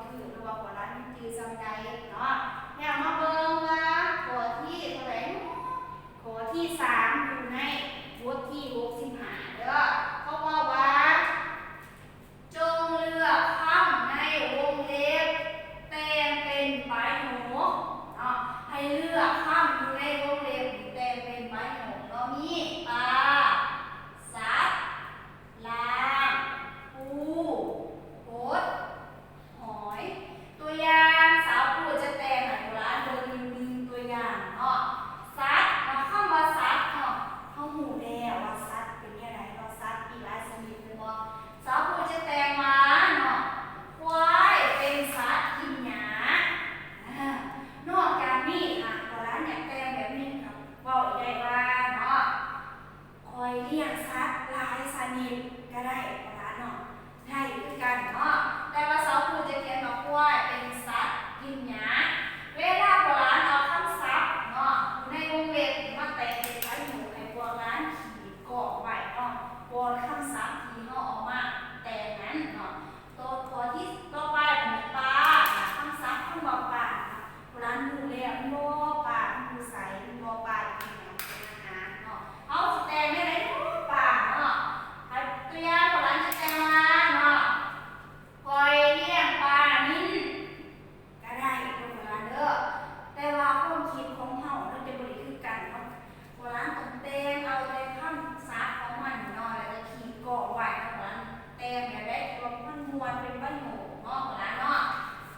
ถือหรือว่าหัวร้านจือจำใดเนาะเนี่ยมาเบิ่งว่าข้อที่เท่าไหร่ข้อที่3อยู่ในบทที่65เด้อเขาบอกว่าจงเลือกคำในวงเล็บแต่งเป็นประโยคเนาะให้เลือกคำอยู่ในวงเล็บแต่งเป็นประโยคเรามีปลาสัตว์ลางปูโคดหอยตัวอย่างสาวผู้จะแต่งให้ร้านเดินตัวอย่างเนาะสัตว์เนาะคำว่าสัตว์เนาะเขาหูแล้วว่าสัตว์เป็นยังไงเนาะสัตว์มีหลายชนิดเลยบ่สาวผู้จะแต่งมาเนาะควายเป็นสัตว์กินหญ้านอกจากนี้ค่ะร้านอยากแต่งแบบนี้ครับว่าอีกได้ว่าเนาะคอยเลี้ยงสัตว์หลายชนิดก็ได้ร้านเนาะได้คือกันเนาะแต่ว่าสาวผู้จะเขียนว่าควายเป็นสัตว์กินหญ้าเวลาโบราณเอาคำศัพท์เนาะในวงเล็บมาแต่งเป็นประโยคให้พวกร้านขีดกรอกไว้เนาะพวกคำศัพท์ที่เฮาเอามาแต่นั้นเนาะตัวที่ต่อไปเป็นปลาคำศัพท์คำว่าปลาโบราณรู้แล้วบ่ปลาคือใสบ่ปลากินหยังเป็นอาหารเนาะเอาสิแต่งได้ไหนปลาเนาะตัวอย่างโบราณจะแต่งมาเนาะคอยเลี้ยงปลานิ่นก็ได้โบราณเด้อแต่ว่าความคิดของเฮาเราจะบ่ได้คือกันเนาะโบราณต้องแต่งเอาแต่คำศัพท์ของมันเนาะแล้วก็ขีดกรอกไว้เนาะโบราณแต่งแบบได้รวมมันม่วนเป็นประโยคเนาะโบราณเนาะ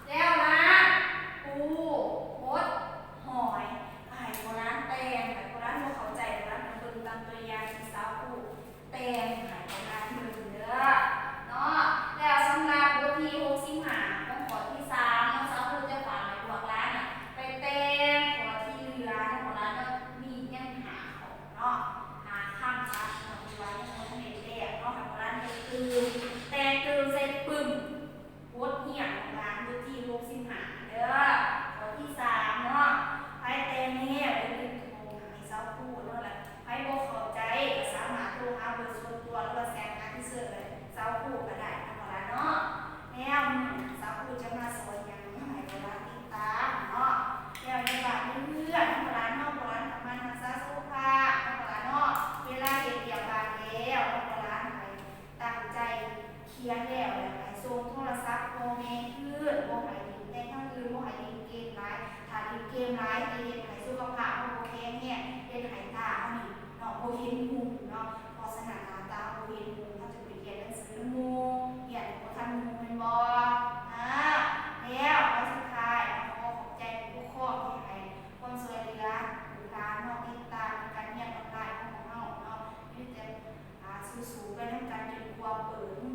แล้วนะปูมดหอยให้โบราณแต่งแต่โบราณบ่เข้าใจโบราณต้องเบิ่งตามตัวอย่างที่สาวผู้แต่งให้โบราณเบิ่งเด้อเนาะแล้วสำหรับบทที่65ของข้อที่3เนาะสาวผู้จะฝากให้พวกร้านน่ะไปแต่งข้อที่เหลือเนาะโบราณเนาะมียังหาของเนาะหาคำศัพท์เนาะที่ว่ายังบ่ทันได้แก้เนาะให้โบราณเฮ็ดคือแต่งคือเสร็จปึ้มบทเหียงของร้านบทที่65เด้อข้อที่3เนาะไปแต่งแนวเดี๋ยวโทรให้สาวผู้เนาะล่ะให้บ่เข้าใจก็สามารถโทรหาเบอร์ส่วนตัวหรือว่าแชทหาที่เสิร์ชเลยสาวผู้ก็ได้นะโบราณเนาะแนวสาวผู้จะมาสอนหยังให้โบราณติดตามเนาะแล้วในบาดเพื่อนโบราณเนาะโบราณทำมันรักษาสุขภาพโบราณเนาะเวลาเฮ็ดเกี่ยวบานแล้วโบราณให้ตั้งใจเขียนแล้วให้ส่งโทรศัพท์พ่อแม่เพื่อนบ่ให้เล่นแต่ทางอื่นบ่ให้เล่นเกมหลายถ้าเล่นเกมหลายจะเฮ็ดให้สุขภาพเฮาบ่แข็งแรงเฮ็ดให้ตาเฮานี่เนาะบ่เห็นหูเนาะเพราะฉะนั้นตาบ่เห็นหูเขาจะไปเรียนหนังสือหมู่เรียนบ่ทันหมู่แม่นบ่แล้วข้อสุดท้ายขอขอบใจผู้ปกครองที่ให้ความช่วยเหลือลูกหลานเนาะติดตามการเรียนออนไลน์ของเฮาเนาะมีแต่สู้ๆไปนำกันจนกว่าเปิด